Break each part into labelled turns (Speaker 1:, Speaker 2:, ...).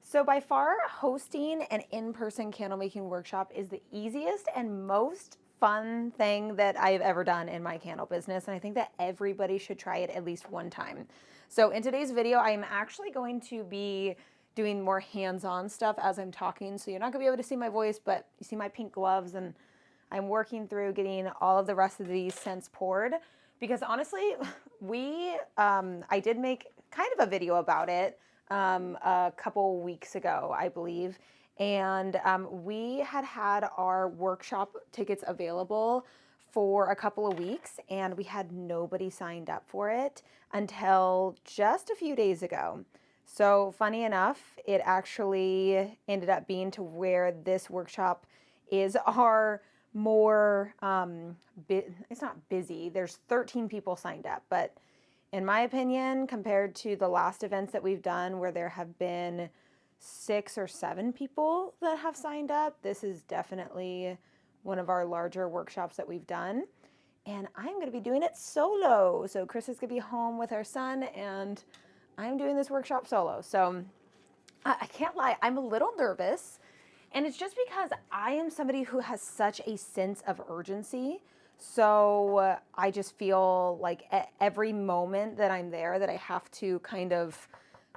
Speaker 1: So by far, hosting an in-person candle making workshop is the easiest and most fun thing that I've ever done in my candle business. And I think that everybody should try it at least one time. So in today's video, I am actually going to be doing more hands-on stuff as I'm talking. So you're not gonna be able to see my voice, but you see my pink gloves, and I'm working through getting all of the rest of these scents poured. Because honestly, I did make kind of a video about it a couple weeks ago, I believe. And we had our workshop tickets available for a couple of weeks, and we had nobody signed up for it until just a few days ago. So funny enough, it actually ended up being to where this workshop is our more, it's not busy. There's 13 people signed up, but in my opinion, compared to the last events that we've done where there have been 6 or 7 people that have signed up, this is definitely one of our larger workshops that we've done. And I'm going to be doing it solo. So Chris is going to be home with our son, and I'm doing this workshop solo. So I can't lie, I'm a little nervous. And it's just because I am somebody who has such a sense of urgency. So I just feel like at every moment that I'm there that I have to kind of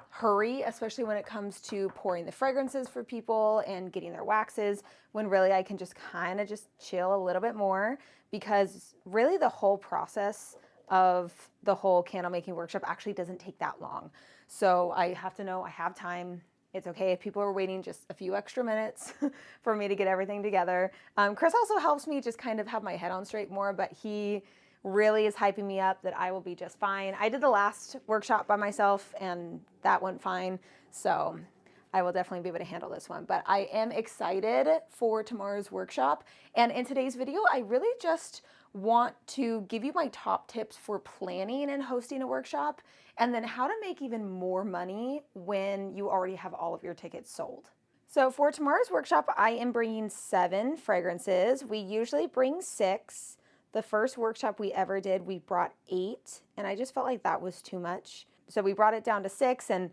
Speaker 1: hurry, especially when it comes to pouring the fragrances for people and getting their waxes, when really I can just kind of just chill a little bit more, because really the whole process of the whole candle making workshop actually doesn't take that long. So I have to know I have time. It's okay if people are waiting just a few extra minutes for me to get everything together. Chris also helps me just kind of have my head on straight more, but he really is hyping me up that I will be just fine. I did the last workshop by myself and that went fine. So I will definitely be able to handle this one, but I am excited for tomorrow's workshop. And in today's video, I really just want to give you my top tips for planning and hosting a workshop, and then how to make even more money when you already have all of your tickets sold. So for tomorrow's workshop, I am bringing 7 fragrances. We usually bring 6. The first workshop we ever did, we brought 8, and I just felt like that was too much. So we brought it down to 6, and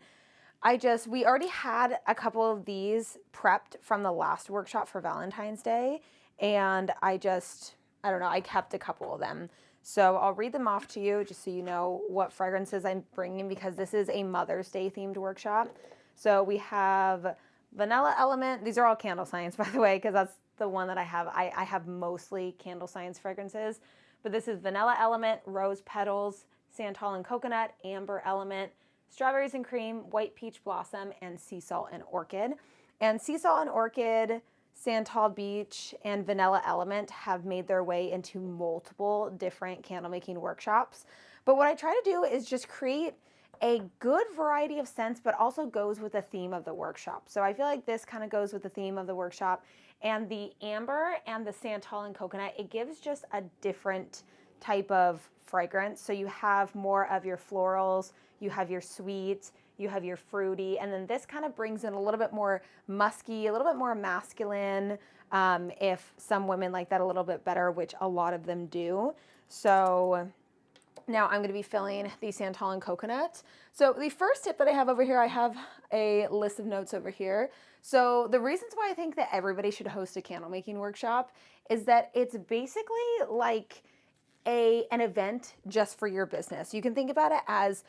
Speaker 1: we already had a couple of these prepped from the last workshop for Valentine's Day, and I don't know, I kept a couple of them. So I'll read them off to you just so you know what fragrances I'm bringing, because this is a Mother's Day themed workshop. So we have Vanilla Element. These are all Candle Science, by the way, because that's the one that I have. I have mostly Candle Science fragrances, but this is Vanilla Element, Rose Petals, Santal and Coconut, Amber Element, Strawberries and Cream, White Peach Blossom, and Sea Salt and Orchid. And Sea Salt and Orchid, Santal Beach, and Vanilla Element have made their way into multiple different candle making workshops. But what I try to do is just create a good variety of scents, but also goes with the theme of the workshop. So I feel like this kind of goes with the theme of the workshop. And the Amber and the Santal and Coconut, it gives just a different type of fragrance. So you have more of your florals, you have your sweet, you have your fruity, and then this kind of brings in a little bit more musky, a little bit more masculine, if some women like that a little bit better, which a lot of them do. So now I'm going to be filling the Santal and Coconut. So the first tip that I have over here, I have a list of notes over here. So the reasons why I think that everybody should host a candle making workshop is that it's basically like an event just for your business. You can think about it as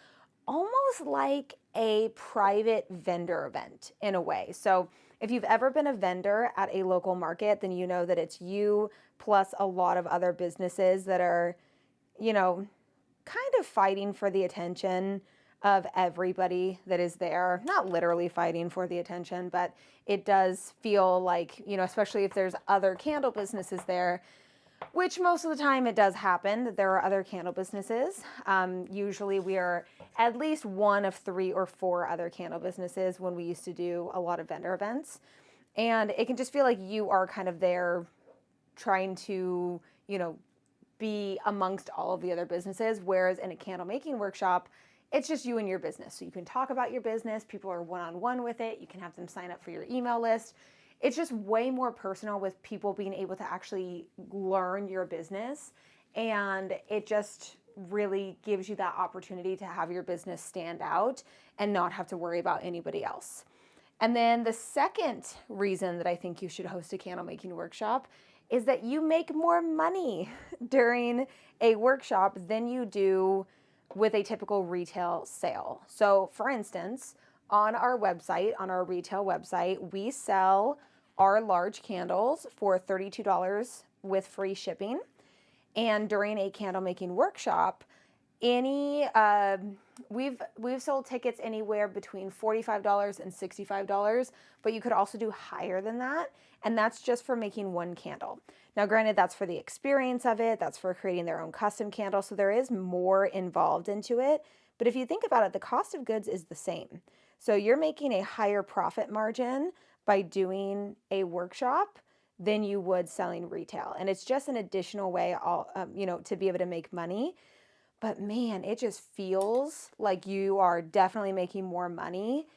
Speaker 1: almost like a private vendor event in a way. So if you've ever been a vendor at a local market, then you know that it's you plus a lot of other businesses that are, you know, kind of fighting for the attention of everybody that is there. Not literally fighting for the attention, but it does feel like, you know, especially if there's other candle businesses there, which most of the time it does happen that there are other candle businesses. Usually we are at least one of 3 or 4 other candle businesses when we used to do a lot of vendor events. And it can just feel like you are kind of there trying to, you know, be amongst all of the other businesses. Whereas in a candle making workshop, it's just you and your business. So you can talk about your business. People are one-on-one with it. You can have them sign up for your email list. It's just way more personal with people being able to actually learn your business. And it just really gives you that opportunity to have your business stand out and not have to worry about anybody else. And then the second reason that I think you should host a candle making workshop is that you make more money during a workshop than you do with a typical retail sale. So, for instance, on our website, on our retail website, we sell our large candles for $32 with free shipping. And during a candle making workshop, we've sold tickets anywhere between $45 and $65, but you could also do higher than that, and that's just for making one candle. Now, granted, that's for the experience of it, that's for creating their own custom candle, so there is more involved into it. But if you think about it, the cost of goods is the same. So you're making a higher profit margin by doing a workshop than you would selling retail, and it's just an additional way, to be able to make money. But man, it just feels like you are definitely making more money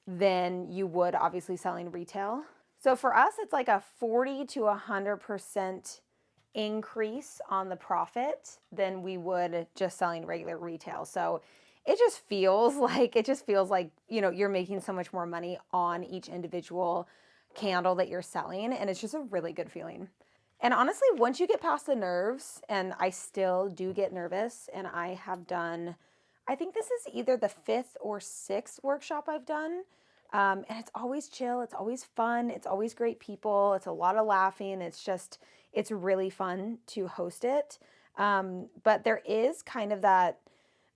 Speaker 1: than you would obviously selling retail. So for us, it's like a 40 to 100% increase on the profit than we would just selling regular retail. So it just feels like, you're making so much more money on each individual candle that you're selling. And it's just a really good feeling. And honestly, once you get past the nerves, and I still do get nervous, and I have done, I think this is either the 5th or 6th workshop I've done. And it's always chill. It's always fun. It's always great people. It's a lot of laughing. It's really fun to host it. But there is kind of that,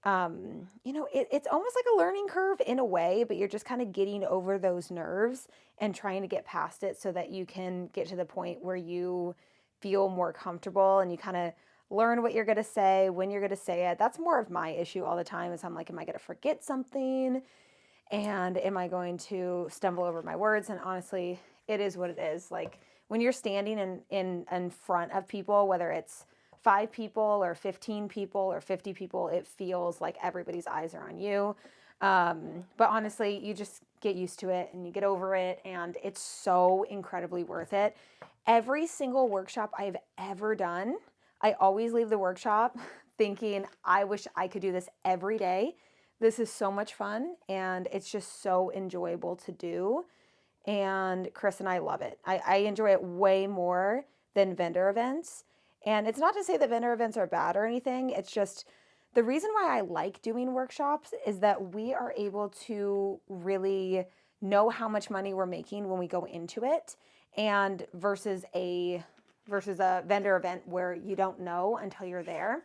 Speaker 1: it's almost like a learning curve in a way, but you're just kind of getting over those nerves and trying to get past it so that you can get to the point where you feel more comfortable and you kind of learn what you're going to say, when you're going to say it. That's more of my issue all the time, is I'm like, am I going to forget something? And am I going to stumble over my words? And honestly, it is what it is. Like when you're standing in front of people, whether it's 5 people or 15 people or 50 people, it feels like everybody's eyes are on you. But honestly, you just get used to it and you get over it, and it's so incredibly worth it. Every single workshop I've ever done, I always leave the workshop thinking, I wish I could do this every day. This is so much fun, and it's just so enjoyable to do. And Chris and I love it. I enjoy it way more than vendor events. And it's not to say that vendor events are bad or anything. It's just the reason why I like doing workshops is that we are able to really know how much money we're making when we go into it, and versus a vendor event where you don't know until you're there,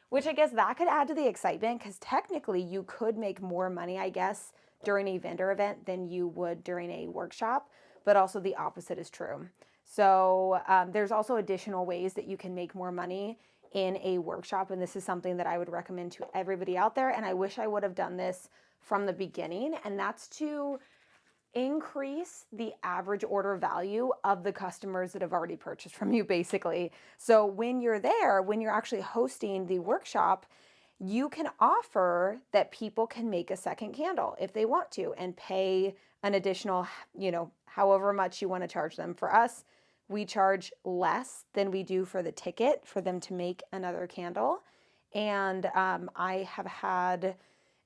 Speaker 1: which I guess that could add to the excitement, because technically you could make more money, I guess, during a vendor event than you would during a workshop, but also the opposite is true. So there's also additional ways that you can make more money in a workshop, and this is something that I would recommend to everybody out there, and I wish I would have done this from the beginning, and that's to increase the average order value of the customers that have already purchased from you, basically. So when you're there, when you're actually hosting the workshop, you can offer that people can make a second candle if they want to and pay an additional, however much you want to charge them. For us, we charge less than we do for the ticket for them to make another candle. And I have had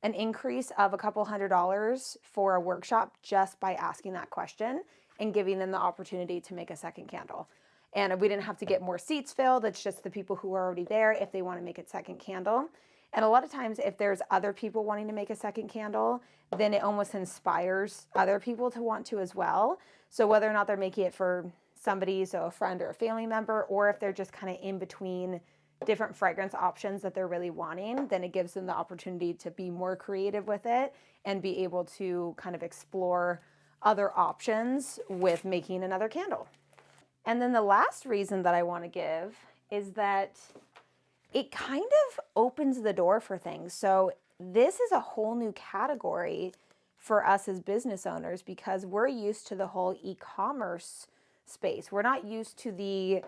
Speaker 1: an increase of a couple $100 for a workshop just by asking that question and giving them the opportunity to make a second candle. And we didn't have to get more seats filled. It's just the people who are already there if they want to make a second candle. And a lot of times if there's other people wanting to make a second candle, then it almost inspires other people to want to as well. So whether or not they're making it for somebody, so a friend or a family member, or if they're just kind of in between different fragrance options that they're really wanting, then it gives them the opportunity to be more creative with it and be able to kind of explore other options with making another candle. And then the last reason that I want to give is that it kind of opens the door for things. So this is a whole new category for us as business owners, because we're used to the whole e-commerce space. We're not used to the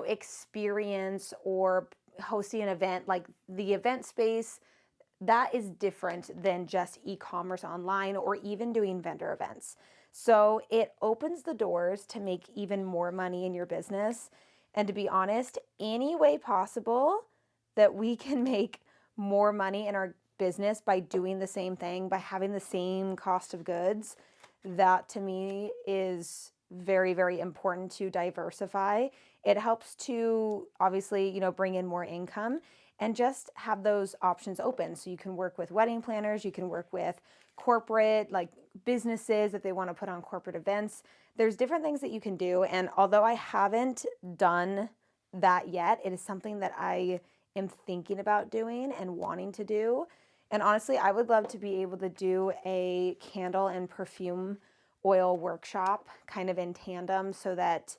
Speaker 1: experience or hosting an event. Like the event space, that is different than just e-commerce online or even doing vendor events. So it opens the doors to make even more money in your business. And to be honest, any way possible that we can make more money in our business by doing the same thing, by having the same cost of goods, that to me is very, very important to diversify. It helps to obviously, bring in more income and just have those options open. So you can work with wedding planners, you can work with corporate, like businesses if they want to put on corporate events. There's different things that you can do. And although I haven't done that yet, it is something that I am thinking about doing and wanting to do. And honestly, I would love to be able to do a candle and perfume oil workshop kind of in tandem, so that,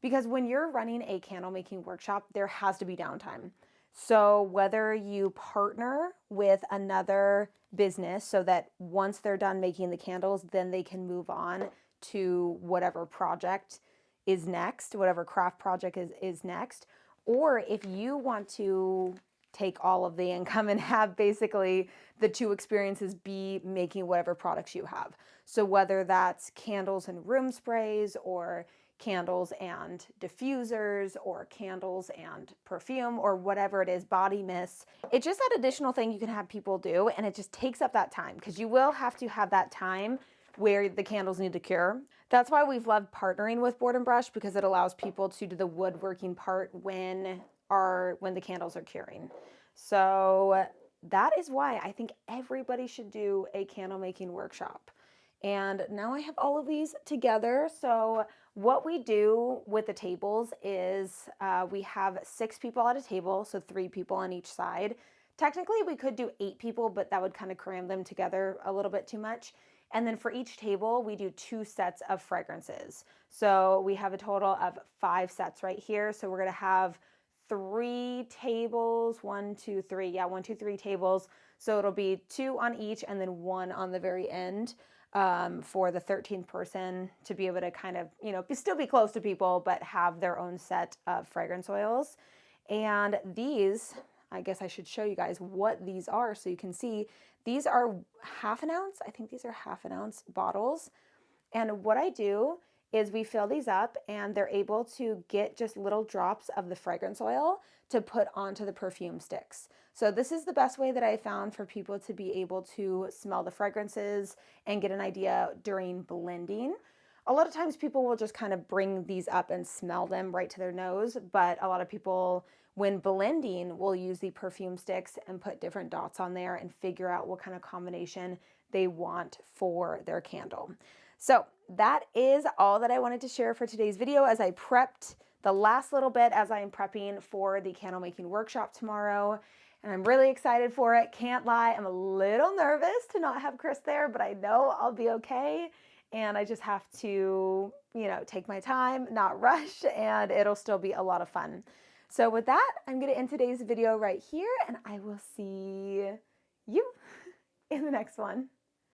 Speaker 1: because when you're running a candle making workshop, there has to be downtime. So whether you partner with another business so that once they're done making the candles, then they can move on to whatever project is next, whatever craft project is next. Or if you want to take all of the income and have basically the two experiences be making whatever products you have. So whether that's candles and room sprays, or candles and diffusers, or candles and perfume, or whatever it is, body mists, it's just that additional thing you can have people do, and it just takes up that time, because you will have to have that time where the candles need to cure. That's why we've loved partnering with Board and Brush, because it allows people to do the woodworking part when the candles are curing. So that is why I think everybody should do a candle making workshop. And now I have all of these together. So what we do with the tables is we have 6 people at a table, so 3 people on each side. Technically we could do 8 people, but that would kind of cram them together a little bit too much. And then for each table, we do 2 sets of fragrances. So we have a total of 5 sets right here. So we're gonna have 3 tables, 1, 2, 3, 3 tables. So it'll be 2 on each and then 1 on the very end, for the 13th person to be able to kind of, still be close to people, but have their own set of fragrance oils. And these, I guess I should show you guys what these are so you can see. These are ½ ounce. I think these are ½ ounce bottles. And what I do is we fill these up, and they're able to get just little drops of the fragrance oil to put onto the perfume sticks. So this is the best way that I found for people to be able to smell the fragrances and get an idea during blending. A lot of times people will just kind of bring these up and smell them right to their nose, but a lot of people, when blending, will use the perfume sticks and put different dots on there and figure out what kind of combination they want for their candle. So that is all that I wanted to share for today's video, as I prepped the last little bit as I am prepping for the candle making workshop tomorrow. And I'm really excited for it. Can't lie, I'm a little nervous to not have Chris there, but I know I'll be okay. And I just have to, take my time, not rush, and it'll still be a lot of fun. So with that, I'm going to end today's video right here, and I will see you in the next one.